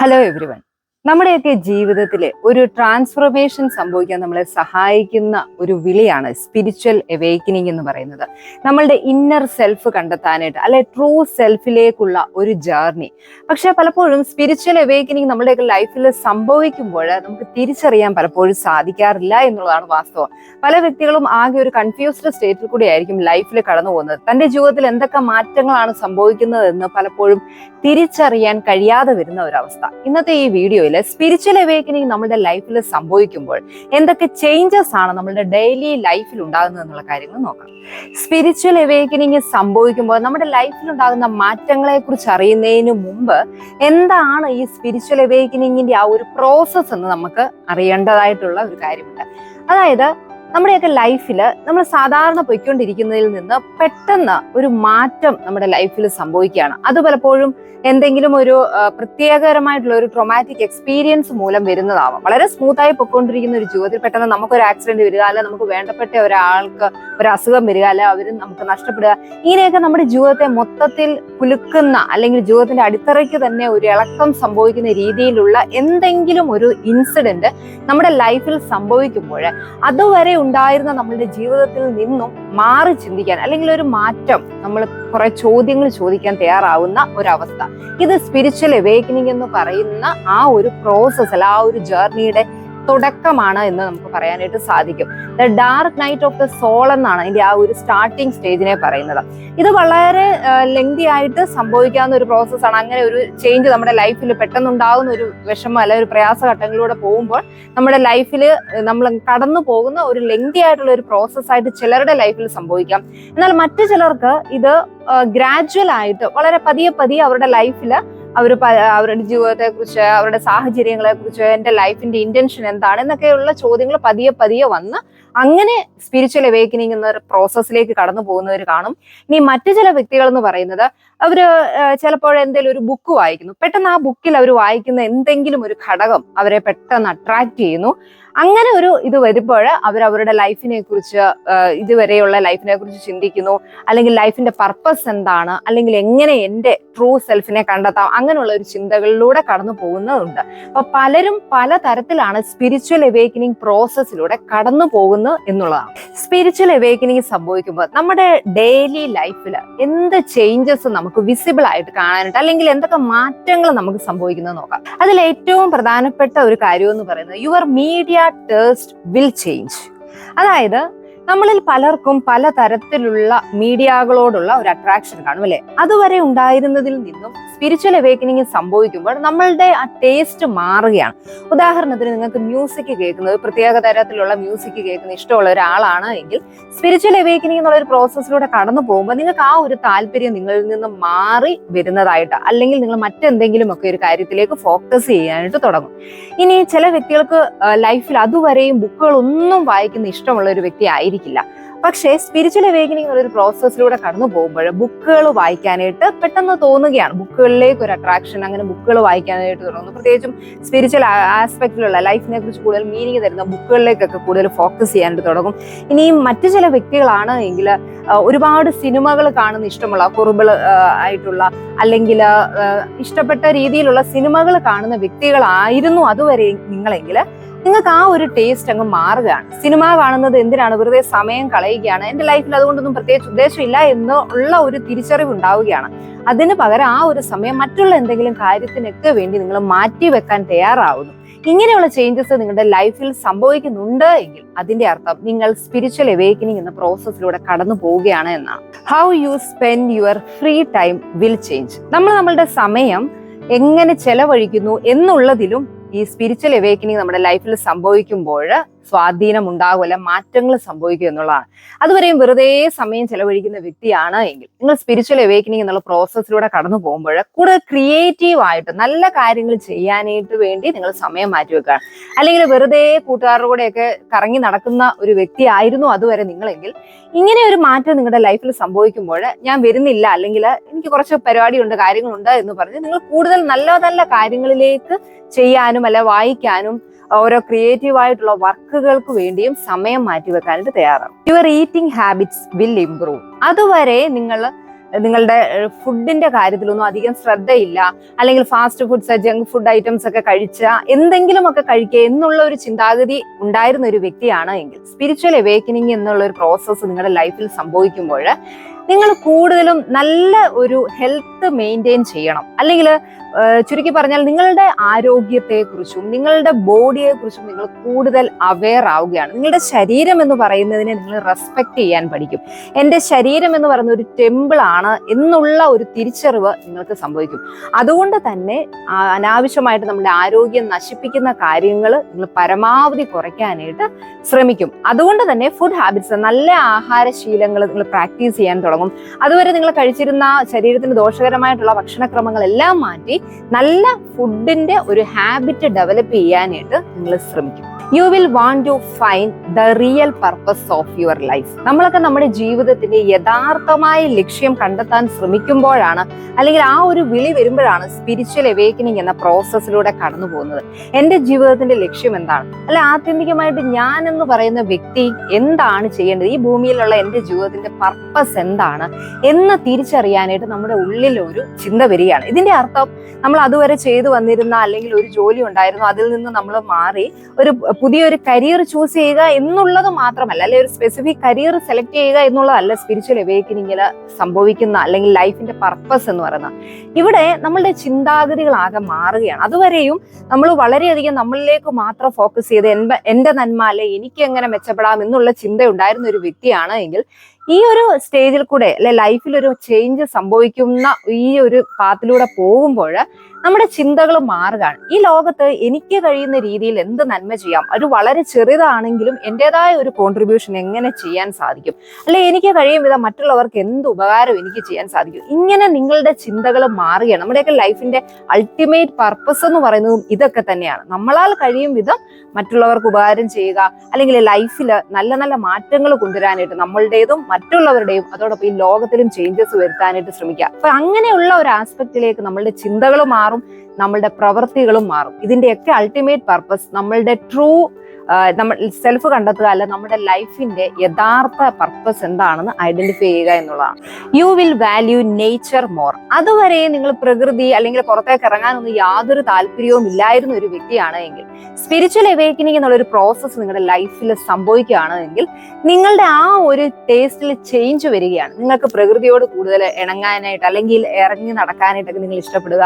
Hello everyone. നമ്മുടെയൊക്കെ ജീവിതത്തിൽ ഒരു ട്രാൻസ്ഫോർമേഷൻ സംഭവിക്കാൻ നമ്മളെ സഹായിക്കുന്ന ഒരു വിളിയാണ് സ്പിരിച്വൽ അവേക്കനിങ് എന്ന് പറയുന്നത്. നമ്മളുടെ ഇന്നർ സെൽഫ് കണ്ടെത്താനായിട്ട് അല്ലെ ട്രൂ സെൽഫിലേക്കുള്ള ഒരു ജേർണി. പക്ഷെ പലപ്പോഴും സ്പിരിച്വൽ അവേക്കനിങ് നമ്മുടെയൊക്കെ ലൈഫിൽ സംഭവിക്കുമ്പോൾ നമുക്ക് തിരിച്ചറിയാൻ പലപ്പോഴും സാധിക്കാറില്ല എന്നുള്ളതാണ് വാസ്തവം. പല വ്യക്തികളും ആകെ ഒരു കൺഫ്യൂസ്ഡ് സ്റ്റേറ്റിൽ കൂടി ആയിരിക്കും ലൈഫിൽ കടന്നു പോകുന്നത്. തന്റെ ജീവിതത്തിൽ എന്തൊക്കെ മാറ്റങ്ങളാണ് സംഭവിക്കുന്നത് എന്ന് പലപ്പോഴും തിരിച്ചറിയാൻ കഴിയാതെ വരുന്ന ഒരവസ്ഥ. ഇന്നത്തെ ഈ വീഡിയോയിൽ സ്പിരിച്വൽ അവേക്കനിങ് നമ്മുടെ ലൈഫിൽ സംഭവിക്കുമ്പോൾ എന്തൊക്കെ ചേഞ്ചസ് ആണ് നമ്മുടെ ഡെയിലി ലൈഫിൽ ഉണ്ടാകുന്നത് എന്നുള്ള കാര്യങ്ങൾ നോക്കാം. സ്പിരിച്വൽ അവേക്കനിങ് സംഭവിക്കുമ്പോൾ നമ്മുടെ ലൈഫിൽ ഉണ്ടാകുന്ന മാറ്റങ്ങളെ കുറിച്ച് അറിയുന്നതിന് മുമ്പ് എന്താണ് ഈ സ്പിരിച്വൽ അവേക്കനിങ്ങിന്റെ ആ ഒരു പ്രോസസ്സ് എന്ന് നമുക്ക് അറിയേണ്ടതായിട്ടുള്ള ഒരു കാര്യമുണ്ട്. അതായത് നമ്മുടെയൊക്കെ ലൈഫിൽ നമ്മൾ സാധാരണ പൊയ്ക്കൊണ്ടിരിക്കുന്നതിൽ നിന്ന് പെട്ടെന്ന് ഒരു മാറ്റം നമ്മുടെ ലൈഫിൽ സംഭവിക്കുകയാണ്. അത് പലപ്പോഴും എന്തെങ്കിലും ഒരു പ്രത്യേകരമായിട്ടുള്ള ഒരു ട്രോമാറ്റിക് എക്സ്പീരിയൻസ് മൂലം വരുന്നതാവാം. വളരെ സ്മൂത്തായി പൊയ്ക്കൊണ്ടിരിക്കുന്ന ഒരു ജീവിതത്തിൽ പെട്ടെന്ന് നമുക്കൊരു ആക്സിഡന്റ് വരിക, അല്ലെ നമുക്ക് വേണ്ടപ്പെട്ട ഒരാൾക്ക് ഒരു അസുഖം വരിക, അല്ലെ അവർ നമുക്ക് നഷ്ടപ്പെടുക. ഇങ്ങനെയൊക്കെ നമ്മുടെ ജീവിതത്തെ മൊത്തത്തിൽ കുലുക്കുന്ന അല്ലെങ്കിൽ ജീവിതത്തിന്റെ അടിത്തറയ്ക്ക് തന്നെ ഒരു ഇളക്കം സംഭവിക്കുന്ന രീതിയിലുള്ള എന്തെങ്കിലും ഒരു ഇൻസിഡന്റ് നമ്മുടെ ലൈഫിൽ സംഭവിക്കുമ്പോൾ അതുവരെ ഉണ്ടായിരുന്ന നമ്മളുടെ ജീവിതത്തിൽ നിന്നും മാറി ചിന്തിക്കാൻ അല്ലെങ്കിൽ ഒരു മാറ്റം, നമ്മൾ കുറെ ചോദ്യങ്ങൾ ചോദിക്കാൻ തയ്യാറാവുന്ന ഒരവസ്ഥ, ഇത് സ്പിരിച്വൽ അവേക്കനിങ് എന്ന് പറയുന്ന ആ ഒരു പ്രോസസ് അല്ല, ആ ഒരു ജേർണിയുടെ തുടക്കമാണ് എന്ന് നമുക്ക് പറയാനായിട്ട് സാധിക്കും. The dark night of the soul എന്നാണ് ഇതിന്റെ ആ ഒരു സ്റ്റാർട്ടിങ് സ്റ്റേജിനെ പറയുന്നത്. ഇത് വളരെ ലെങ്തി ആയിട്ട് സംഭവിക്കാവുന്ന ഒരു പ്രോസസ്സാണ്. അങ്ങനെ ഒരു ചേഞ്ച് നമ്മുടെ ലൈഫിൽ പെട്ടെന്നുണ്ടാകുന്ന ഒരു വിഷമം അല്ലെ ഒരു പ്രയാസഘട്ടങ്ങളിലൂടെ പോകുമ്പോൾ നമ്മുടെ ലൈഫിൽ നമ്മൾ കടന്നു പോകുന്ന ഒരു ലെങ്തി ആയിട്ടുള്ള ഒരു പ്രോസസ്സായിട്ട് ചിലരുടെ ലൈഫിൽ സംഭവിക്കാം. എന്നാൽ മറ്റു ചിലർക്ക് ഇത് ഗ്രാജുവൽ ആയിട്ട് വളരെ പതിയെ പതിയെ അവരുടെ ലൈഫിൽ അവരുടെ ജീവിതത്തെ കുറിച്ച്, അവരുടെ സാഹചര്യങ്ങളെ കുറിച്ച്, എന്റെ ലൈഫിന്റെ ഇന്റൻഷൻ എന്താണ് എന്നൊക്കെയുള്ള ചോദ്യങ്ങൾ പതിയെ പതിയെ വന്ന് അങ്ങനെ സ്പിരിച്വൽ അവേക്കനിങ് എന്ന പ്രോസസ്സിലേക്ക് കടന്നു പോകുന്നവർ കാണും. ഇനി മറ്റു ചില വ്യക്തികൾ എന്ന് പറയുന്നത് അവര് ചിലപ്പോൾ എന്തെങ്കിലും ഒരു ബുക്ക് വായിക്കുന്നു, പെട്ടെന്ന് ആ ബുക്കിൽ അവർ വായിക്കുന്ന എന്തെങ്കിലും ഒരു ഘടകം അവരെ പെട്ടെന്ന് അട്രാക്ട് ചെയ്യുന്നു. അങ്ങനെ ഒരു ഇത് വരുമ്പോൾ അവരുടെ ലൈഫിനെ കുറിച്ച്, ഇതുവരെയുള്ള ലൈഫിനെ കുറിച്ച് ചിന്തിക്കുന്നു, അല്ലെങ്കിൽ ലൈഫിന്റെ പർപ്പസ് എന്താണ്, അല്ലെങ്കിൽ എങ്ങനെ എന്റെ ട്രൂ സെൽഫിനെ കണ്ടെത്താം, അങ്ങനെയുള്ള ഒരു ചിന്തകളിലൂടെ കടന്നു പോകുന്നതുണ്ട്. അപ്പൊ പലരും പല തരത്തിലാണ് സ്പിരിച്വൽ അവേക്കനിങ് പ്രോസസ്സിലൂടെ കടന്നു പോകുന്നത് എന്നുള്ളതാണ്. സ്പിരിച്വൽ അവേക്കനിങ് സംഭവിക്കുമ്പോൾ നമ്മുടെ ഡെയിലി ലൈഫിൽ എന്ത് ചേഞ്ചസ് നമുക്ക് വിസിബിൾ ആയിട്ട് കാണാനായിട്ട്, അല്ലെങ്കിൽ എന്തൊക്കെ മാറ്റങ്ങൾ നമുക്ക് സംഭവിക്കുന്നത് നോക്കാം. അതിൽ ഏറ്റവും പ്രധാനപ്പെട്ട ഒരു കാര്യം എന്ന് പറയുന്നത് your media taste will change. അതായത് നമ്മളിൽ പലർക്കും പല തരത്തിലുള്ള മീഡിയകളോടുള്ള ഒരു അട്രാക്ഷൻ കാണും അല്ലെ. അതുവരെ ഉണ്ടായിരുന്നതിൽ നിന്നും സ്പിരിച്വൽ അവേക്കനിങ് സംഭവിക്കുമ്പോൾ നമ്മളുടെ ആ ടേസ്റ്റ് മാറുകയാണ്. ഉദാഹരണത്തിന് നിങ്ങൾക്ക് മ്യൂസിക് കേൾക്കുന്നത്, പ്രത്യേക തരത്തിലുള്ള മ്യൂസിക് കേൾക്കുന്ന ഇഷ്ടമുള്ള ഒരാളാണ് എങ്കിൽ സ്പിരിച്വൽ അവേക്കനിങ് എന്നുള്ള ഒരു പ്രോസസ്സിലൂടെ കടന്നു പോകുമ്പോൾ നിങ്ങൾക്ക് ആ ഒരു താല്പര്യം നിങ്ങളിൽ നിന്ന് മാറി വരുന്നതായിട്ട്, അല്ലെങ്കിൽ നിങ്ങൾ മറ്റെന്തെങ്കിലും ഒക്കെ ഒരു കാര്യത്തിലേക്ക് ഫോക്കസ് ചെയ്യാനായിട്ട് തുടങ്ങും. ഇനി ചില വ്യക്തികൾക്ക് ലൈഫിൽ അതുവരെയും ബുക്കുകളൊന്നും വായിക്കുന്ന ഇഷ്ടമുള്ള ഒരു വ്യക്തി ആയിരിക്കില്ല. പക്ഷേ സ്പിരിച്വൽ അവേക്കനിങ് ഒരു പ്രോസസ്സിലൂടെ കടന്നു പോകുമ്പോൾ ബുക്കുകൾ വായിക്കാനായിട്ട് പെട്ടെന്ന് തോന്നുകയാണ്. ബുക്കുകളിലേക്ക് ഒരു അട്രാക്ഷൻ, അങ്ങനെ ബുക്കുകൾ വായിക്കാനായിട്ട് തുടങ്ങുന്നു. പ്രത്യേകിച്ചും സ്പിരിച്വൽ ആസ്പെക്റ്റിലുള്ള ലൈഫിനെ കുറിച്ച് കൂടുതൽ മീനിങ് തരുന്ന ബുക്കുകളിലേക്കൊക്കെ കൂടുതൽ ഫോക്കസ് ചെയ്യാനായിട്ട് തുടങ്ങും. ഇനിയും മറ്റു ചില വ്യക്തികളാണ് എങ്കിൽ ഒരുപാട് സിനിമകൾ കാണുന്ന ഇഷ്ടമുള്ള, ഹൊറിബിൾ ആയിട്ടുള്ള അല്ലെങ്കിൽ ഇഷ്ടപ്പെട്ട രീതിയിലുള്ള സിനിമകൾ കാണുന്ന വ്യക്തികളായിരുന്നു അതുവരെ നിങ്ങളെങ്കിൽ നിങ്ങൾക്ക് ആ ഒരു ടേസ്റ്റ് അങ്ങ് മാറുകയാണ്. സിനിമ കാണുന്നത് എന്തിനാണ്, വെറുതെ സമയം കളയുകയാണ്, എന്റെ ലൈഫിൽ അതുകൊണ്ടൊന്നും പ്രത്യേകിച്ച് ഉദ്ദേശമില്ല എന്നുള്ള ഒരു തിരിച്ചറിവ് ഉണ്ടാവുകയാണ്. അതിന് പകരം ആ ഒരു സമയം മറ്റുള്ള എന്തെങ്കിലും കാര്യത്തിനൊക്കെ വേണ്ടി നിങ്ങൾ മാറ്റി വെക്കാൻ തയ്യാറാവുന്നു. ഇങ്ങനെയുള്ള ചേഞ്ചസ് നിങ്ങളുടെ ലൈഫിൽ സംഭവിക്കുന്നുണ്ട് എങ്കിൽ അതിന്റെ അർത്ഥം നിങ്ങൾ സ്പിരിച്വൽ അവേക്കനിങ് എന്ന പ്രോസസ്സിലൂടെ കടന്നു പോവുകയാണ് എന്നാണ്. How you spend your free time will change. നമ്മളുടെ സമയം എങ്ങനെ ചെലവഴിക്കുന്നു എന്നുള്ളതിലും ഈ സ്പിരിച്വൽ അവേക്കനിങ് നമ്മുടെ ലൈഫിൽ സംഭവിക്കുമ്പോൾ സ്വാധീനം ഉണ്ടാകുമല്ല, മാറ്റങ്ങൾ സംഭവിക്കും എന്നുള്ളതാണ്. അതുവരെയും വെറുതെ സമയം ചെലവഴിക്കുന്ന വ്യക്തിയാണ് എങ്കിൽ നിങ്ങൾ സ്പിരിച്വൽ അവേക്കനിങ് എന്നുള്ള പ്രോസസ്സിലൂടെ കടന്നു പോകുമ്പോൾ കൂടുതൽ ക്രിയേറ്റീവ് ആയിട്ട് നല്ല കാര്യങ്ങൾ ചെയ്യാനായിട്ട് വേണ്ടി നിങ്ങൾ സമയം മാറ്റിവെക്കുകയാണ്. അല്ലെങ്കിൽ വെറുതെ കൂട്ടുകാരുടെ കൂടെയൊക്കെ കറങ്ങി നടക്കുന്ന ഒരു വ്യക്തി ആയിരുന്നു അതുവരെ നിങ്ങളെങ്കിൽ ഇങ്ങനെ ഒരു മാറ്റം നിങ്ങളുടെ ലൈഫിൽ സംഭവിക്കുമ്പോൾ ഞാൻ വരുന്നില്ല, അല്ലെങ്കിൽ എനിക്ക് കുറച്ച് പരിപാടിയുണ്ട്, കാര്യങ്ങളുണ്ട് എന്ന് പറഞ്ഞ് നിങ്ങൾ കൂടുതൽ നല്ല നല്ല കാര്യങ്ങളിലേക്ക് ചെയ്യാനും അല്ല വായിക്കാനും ഓരോ ക്രിയേറ്റീവ് ആയിട്ടുള്ള വർക്കുകൾക്ക് വേണ്ടിയും സമയം മാറ്റിവെക്കാനായിട്ട് തയ്യാറാവും. Your eating habits will improve. അതുവരെ നിങ്ങൾ നിങ്ങളുടെ ഫുഡിന്റെ കാര്യത്തിലൊന്നും അധികം ശ്രദ്ധയില്ല, അല്ലെങ്കിൽ fast foods, junk food items ഒക്കെ എന്തെങ്കിലുമൊക്കെ കഴിക്കുക എന്നുള്ള ഒരു ചിന്താഗതി ഉണ്ടായിരുന്ന ഒരു വ്യക്തിയാണ് എങ്കിൽ സ്പിരിച്വൽ അവേക്കനിങ് എന്നുള്ള ഒരു പ്രോസസ്സ് നിങ്ങളുടെ ലൈഫിൽ സംഭവിക്കുമ്പോൾ നിങ്ങൾ കൂടുതലും നല്ല ഒരു ഹെൽത്ത് മെയിൻറ്റെയിൻ ചെയ്യണം. അല്ലെങ്കിൽ ചുരുക്കി പറഞ്ഞാൽ നിങ്ങളുടെ ആരോഗ്യത്തെക്കുറിച്ചും നിങ്ങളുടെ ബോഡിയെക്കുറിച്ചും നിങ്ങൾ കൂടുതൽ അവെയർ ആവുകയാണ്. നിങ്ങളുടെ ശരീരം എന്ന് പറയുന്നതിനെ നിങ്ങൾ റെസ്പെക്ട് ചെയ്യാൻ പഠിക്കും. എൻ്റെ ശരീരം എന്ന് പറയുന്ന ഒരു ടെമ്പിൾ ആണ് എന്നുള്ള ഒരു തിരിച്ചറിവ് നിങ്ങൾക്ക് സംഭവിക്കും. അതുകൊണ്ട് തന്നെ അനാവശ്യമായിട്ട് നമ്മുടെ ആരോഗ്യം നശിപ്പിക്കുന്ന കാര്യങ്ങൾ നിങ്ങൾ പരമാവധി കുറയ്ക്കാനായിട്ട് ശ്രമിക്കും. അതുകൊണ്ട് തന്നെ ഫുഡ് ഹാബിറ്റ്സ്, നല്ല ആഹാരശീലങ്ങൾ നിങ്ങൾ പ്രാക്ടീസ് ചെയ്യാൻ തുടങ്ങും. അതുവരെ നിങ്ങൾ കഴിച്ചിരുന്ന ശരീരത്തിന് ദോഷകരമായിട്ടുള്ള ഭക്ഷണക്രമങ്ങളെല്ലാം മാറ്റി നല്ല ഫുഡിന്റെ ഒരു ഹാബിറ്റ് ഡെവലപ്പ് ചെയ്യാനായിട്ട് നിങ്ങൾ ശ്രമിക്കും. You will want to find the real purpose of your life. നമ്മളൊക്കെ നമ്മുടെ ജീവിതത്തിന്റെ യഥാർത്ഥമായ ലക്ഷ്യം കണ്ടെത്താൻ ശ്രമിക്കുമ്പോഴാണ്, അല്ലെങ്കിൽ ആ ഒരു വിളി വരുമ്പോഴാണ് സ്പിരിച്വൽ അവേക്കനിങ് എന്ന പ്രോസസ്സിലൂടെ കടന്നു പോകുന്നത്. എൻ്റെ ജീവിതത്തിന്റെ ലക്ഷ്യം എന്താണ്, അല്ലെ ആത്യന്തികമായിട്ട് ഞാൻ എന്ന് പറയുന്ന വ്യക്തി എന്താണ് ചെയ്യേണ്ടത്, ഈ ഭൂമിയിലുള്ള എൻ്റെ ജീവിതത്തിന്റെ പർപ്പസ് എന്താണ് എന്ന് തിരിച്ചറിയാനായിട്ട് നമ്മുടെ ഉള്ളിൽ ഒരു ചിന്ത വരികയാണ്. ഇതിന്റെ അർത്ഥം നമ്മൾ അതുവരെ ചെയ്തു വന്നിരുന്ന അല്ലെങ്കിൽ ഒരു ജോലി ഉണ്ടായിരുന്നു, അതിൽ നിന്ന് നമ്മൾ മാറി ഒരു പുതിയൊരു കരിയർ ചൂസ് ചെയ്യുക എന്നുള്ളത് മാത്രമല്ല, അല്ലെ ഒരു സ്പെസിഫിക് കരിയർ സെലക്ട് ചെയ്യുക എന്നുള്ളതല്ല സ്പിരിച്വൽ അവേക്കനിങ്ങിൽ സംഭവിക്കുന്ന അല്ലെങ്കിൽ ലൈഫിന്റെ പർപ്പസ് എന്ന് പറയുന്നത്. ഇവിടെ നമ്മളുടെ ചിന്താഗതികളാകെ മാറുകയാണ്. അതുവരെയും നമ്മൾ വളരെയധികം നമ്മളിലേക്ക് മാത്രം ഫോക്കസ് ചെയ്ത് എന്റെ നന്മ അല്ലെ എനിക്ക് എങ്ങനെ മെച്ചപ്പെടാം എന്നുള്ള ചിന്ത ഉണ്ടായിരുന്ന ഒരു വ്യക്തിയാണ് എങ്കിൽ ഈ ഒരു സ്റ്റേജിൽ കൂടെ അല്ലെ ലൈഫിൽ ഒരു ചേഞ്ച് സംഭവിക്കുന്ന ഈ ഒരു പാത്തിലൂടെ പോകുമ്പോൾ നമ്മുടെ ചിന്തകൾ മാറുകയാണ്. ഈ ലോകത്ത് എനിക്ക് കഴിയുന്ന രീതിയിൽ എന്ത് നന്മ ചെയ്യാം, അത് വളരെ ചെറുതാണെങ്കിലും എൻ്റെതായ ഒരു കോൺട്രിബ്യൂഷൻ എങ്ങനെ ചെയ്യാൻ സാധിക്കും, അല്ലെ എനിക്ക് കഴിയും വിധം മറ്റുള്ളവർക്ക് എന്ത് ഉപകാരം എനിക്ക് ചെയ്യാൻ സാധിക്കും, ഇങ്ങനെ നിങ്ങളുടെ ചിന്തകൾ മാറുകയാണ്. നമ്മുടെയൊക്കെ ലൈഫിന്റെ അൾട്ടിമേറ്റ് പർപ്പസ് എന്ന് പറയുന്നതും ഇതൊക്കെ തന്നെയാണ്. നമ്മളാൽ കഴിയും വിധം മറ്റുള്ളവർക്ക് ഉപകാരം ചെയ്യുക, അല്ലെങ്കിൽ ലൈഫിൽ നല്ല നല്ല മാറ്റങ്ങൾ കൊണ്ടുവരാനായിട്ട് നമ്മളുടേതും മറ്റുള്ളവരുടെയും അതോടൊപ്പം ഈ ലോകത്തിലും ചേഞ്ചസ് വരുത്താനായിട്ട് ശ്രമിക്കുക. അപ്പൊ അങ്ങനെയുള്ള ഒരു ആസ്പെക്റ്റിലേക്ക് നമ്മളുടെ ചിന്തകൾ മാറും, നമ്മളുടെ പ്രവൃത്തികളും മാറും. ഇതിന്റെയൊക്കെ അൾട്ടിമേറ്റ് പർപ്പസ് നമ്മളുടെ നമ്മൾ സെൽഫ് കണ്ടെത്തുക, അല്ല നമ്മുടെ ലൈഫിന്റെ യഥാർത്ഥ പർപ്പസ് എന്താണെന്ന് ഐഡന്റിഫൈ ചെയ്യുക എന്നുള്ളതാണ്. You will value nature more. അതുവരെ നിങ്ങൾ പ്രകൃതി അല്ലെങ്കിൽ പുറത്തേക്ക് ഇറങ്ങാനൊന്നും യാതൊരു താല്പര്യവും ഇല്ലായിരുന്ന ഒരു വ്യക്തിയാണ് എങ്കിൽ സ്പിരിച്വൽ അവേക്കനിങ് എന്നുള്ള ഒരു പ്രോസസ്സ് നിങ്ങളുടെ ലൈഫിൽ സംഭവിക്കുകയാണ് എങ്കിൽ നിങ്ങളുടെ ആ ഒരു ടേസ്റ്റിൽ ചേഞ്ച് വരികയാണ്. നിങ്ങൾക്ക് പ്രകൃതിയോട് കൂടുതൽ ഇണങ്ങാനായിട്ട് അല്ലെങ്കിൽ ഇറങ്ങി നടക്കാനായിട്ടൊക്കെ നിങ്ങൾ ഇഷ്ടപ്പെടുക,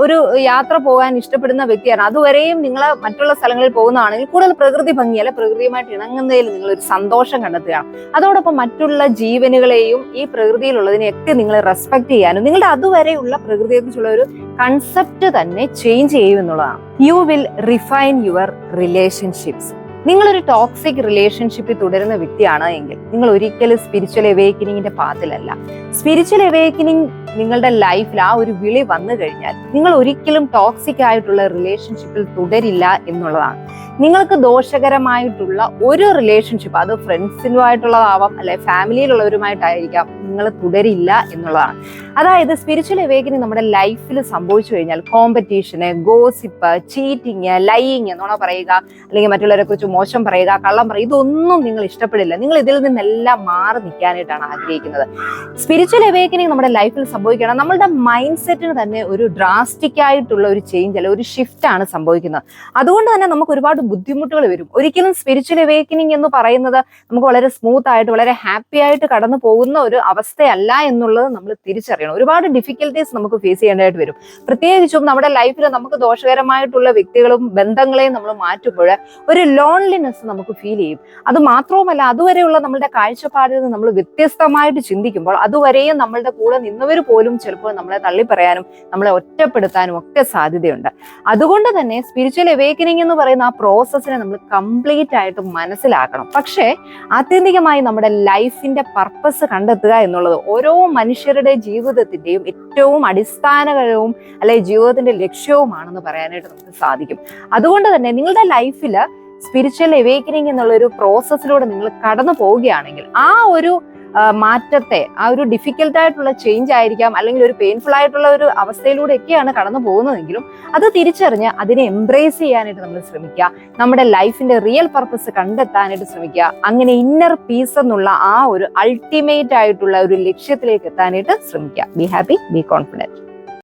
ഒരു യാത്ര പോകാൻ ഇഷ്ടപ്പെടുന്ന വ്യക്തിയാണ്. അതുവരെയും നിങ്ങൾ മറ്റുള്ള സ്ഥലങ്ങളിൽ പോകുന്നതാണെങ്കിൽ കൂടുതൽ പ്രകൃതി ഭംഗി അല്ലെ പ്രകൃതിയുമായിട്ട് ഇണങ്ങുന്നതിൽ നിങ്ങൾ ഒരു സന്തോഷം കണ്ടെത്തുകയാണ്. അതോടൊപ്പം മറ്റുള്ള ജീവനുകളെയും ഈ പ്രകൃതിയിലുള്ളതിനെയൊക്കെ നിങ്ങൾ റെസ്പെക്ട് ചെയ്യാനും നിങ്ങളുടെ അതുവരെയുള്ള പ്രകൃതിയെക്കുറിച്ചുള്ള ഒരു കൺസെപ്റ്റ് തന്നെ ചേഞ്ച് ചെയ്യും എന്നുള്ളതാണ്. You will refine your relationships. നിങ്ങളൊരു ടോക്സിക് റിലേഷൻഷിപ്പിൽ തുടരുന്ന വ്യക്തിയാണ് എങ്കിൽ നിങ്ങൾ ഒരിക്കലും സ്പിരിച്വൽ അവേക്കനിങ്ങിന്റെ പാത്തിലല്ല. സ്പിരിച്വൽ അവേക്കനിങ് നിങ്ങളുടെ ലൈഫിൽ ആ ഒരു വിളി വന്നു കഴിഞ്ഞാൽ നിങ്ങൾ ഒരിക്കലും ടോക്സിക് ആയിട്ടുള്ള റിലേഷൻഷിപ്പിൽ തുടരില്ല എന്നുള്ളതാണ്. നിങ്ങൾക്ക് ദോഷകരമായിട്ടുള്ള ഒരു റിലേഷൻഷിപ്പ്, അത് ഫ്രണ്ട്സിനുമായിട്ടുള്ളതാവാം അല്ലെ ഫാമിലിയിലുള്ളവരുമായിട്ടായിരിക്കാം, നിങ്ങൾ തുടരില്ല എന്നുള്ളതാണ്. അതായത് സ്പിരിച്വൽ അവേക്കനിങ് നമ്മുടെ ലൈഫിൽ സംഭവിച്ചു കഴിഞ്ഞാൽ കോമ്പറ്റീഷന്, ഗോസിപ്പ്, ചീറ്റിങ്, ലൈയിങ് എന്നോണം പറയുക, അല്ലെങ്കിൽ മറ്റുള്ളവരെ കുറിച്ച് മോശം പറയുക, കള്ളം പറയുക, ഇതൊന്നും നിങ്ങൾ ഇഷ്ടപ്പെടില്ല. നിങ്ങൾ ഇതിൽ നിന്നെല്ലാം മാറി നിൽക്കാനായിട്ടാണ് ആഗ്രഹിക്കുന്നത്. സ്പിരിച്വൽ അവേക്കനിങ് നമ്മുടെ ലൈഫിൽ സംഭവിക്കണം, നമ്മളുടെ മൈൻഡ് സെറ്റിന് തന്നെ ഒരു ഡ്രാസ്റ്റിക് ആയിട്ടുള്ള ഒരു ചേഞ്ച് അല്ലെ ഒരു ഷിഫ്റ്റ് ആണ് സംഭവിക്കുന്നത്. അതുകൊണ്ട് തന്നെ നമുക്ക് ഒരുപാട് ബുദ്ധിമുട്ടുകൾ വരും. ഒരിക്കലും സ്പിരിച്വൽ അവേക്കനിങ് എന്ന് പറയുന്നത് നമുക്ക് വളരെ സ്മൂത്ത് ആയിട്ട് വളരെ ഹാപ്പി ആയിട്ട് കടന്നു പോകുന്ന ഒരു അവസ്ഥയല്ല എന്നുള്ളത് നമ്മൾ തിരിച്ചറിയണം. ഒരുപാട് ഡിഫിക്കൽട്ടീസ് നമുക്ക് ഫേസ് ചെയ്യേണ്ടതായിട്ട് വരും. പ്രത്യേകിച്ചും നമ്മുടെ ലൈഫിൽ നമുക്ക് ദോഷകരമായിട്ടുള്ള വ്യക്തികളും ബന്ധങ്ങളെയും നമ്മൾ മാറ്റുമ്പോൾ ഒരു ലോൺലിനെസ് നമുക്ക് ഫീൽ ചെയ്യും. അത് മാത്രവുമല്ല, അതുവരെയുള്ള നമ്മളുടെ കാഴ്ചപ്പാടിൽ നിന്ന് നമ്മൾ വ്യത്യസ്തമായിട്ട് ചിന്തിക്കുമ്പോൾ അതുവരെയും നമ്മളുടെ കൂടെ നിന്നവർ പോലും ചിലപ്പോൾ നമ്മളെ തള്ളിപ്പറയാനും നമ്മളെ ഒറ്റപ്പെടുത്താനും ഒക്കെ സാധ്യതയുണ്ട്. അതുകൊണ്ട് തന്നെ സ്പിരിച്വൽ അവേക്കനിങ് എന്ന് പറയുന്ന ആ പ്രോസസ്സിനെ നമ്മൾ കംപ്ലീറ്റ് ആയിട്ട് മനസ്സിലാക്കണം. പക്ഷേ ആത്യന്തികമായി നമ്മുടെ ലൈഫിന്റെ പർപ്പസ് കണ്ടെത്തുക എന്നുള്ളത് ഓരോ മനുഷ്യരുടെ ജീവിതത്തിന്റെയും ഏറ്റവും അടിസ്ഥാനകരവും അല്ലെ ജീവിതത്തിന്റെ ലക്ഷ്യവുമാണെന്ന് പറയാനായിട്ട് നമുക്ക് സാധിക്കും. അതുകൊണ്ട് തന്നെ നിങ്ങളുടെ ലൈഫിൽ സ്പിരിച്വൽ അവേക്കനിങ് എന്നുള്ള ഒരു പ്രോസസ്സിലൂടെ നിങ്ങൾ കടന്നു പോവുകയാണെങ്കിൽ ആ ഒരു മാറ്റത്തെ, ആ ഒരു ഡിഫിക്കൽട്ടായിട്ടുള്ള ചേഞ്ച് ആയിരിക്കാം, അല്ലെങ്കിൽ ഒരു പെയിൻഫുൾ ആയിട്ടുള്ള ഒരു അവസ്ഥയിലൂടെയൊക്കെയാണ് കടന്നു പോകുന്നതെങ്കിലും അത് തിരിച്ചറിഞ്ഞ് അതിനെ എംബ്രേസ് ചെയ്യാനായിട്ട് നമ്മൾ ശ്രമിക്കുക. നമ്മുടെ ലൈഫിന്റെ റിയൽ പർപ്പസ് കണ്ടെത്താനായിട്ട് ശ്രമിക്കുക. അങ്ങനെ ഇന്നർ പീസ് എന്നുള്ള ആ ഒരു അൾട്ടിമേറ്റ് ആയിട്ടുള്ള ഒരു ലക്ഷ്യത്തിലേക്ക് എത്താനായിട്ട് ശ്രമിക്കുക. Be happy, be confident.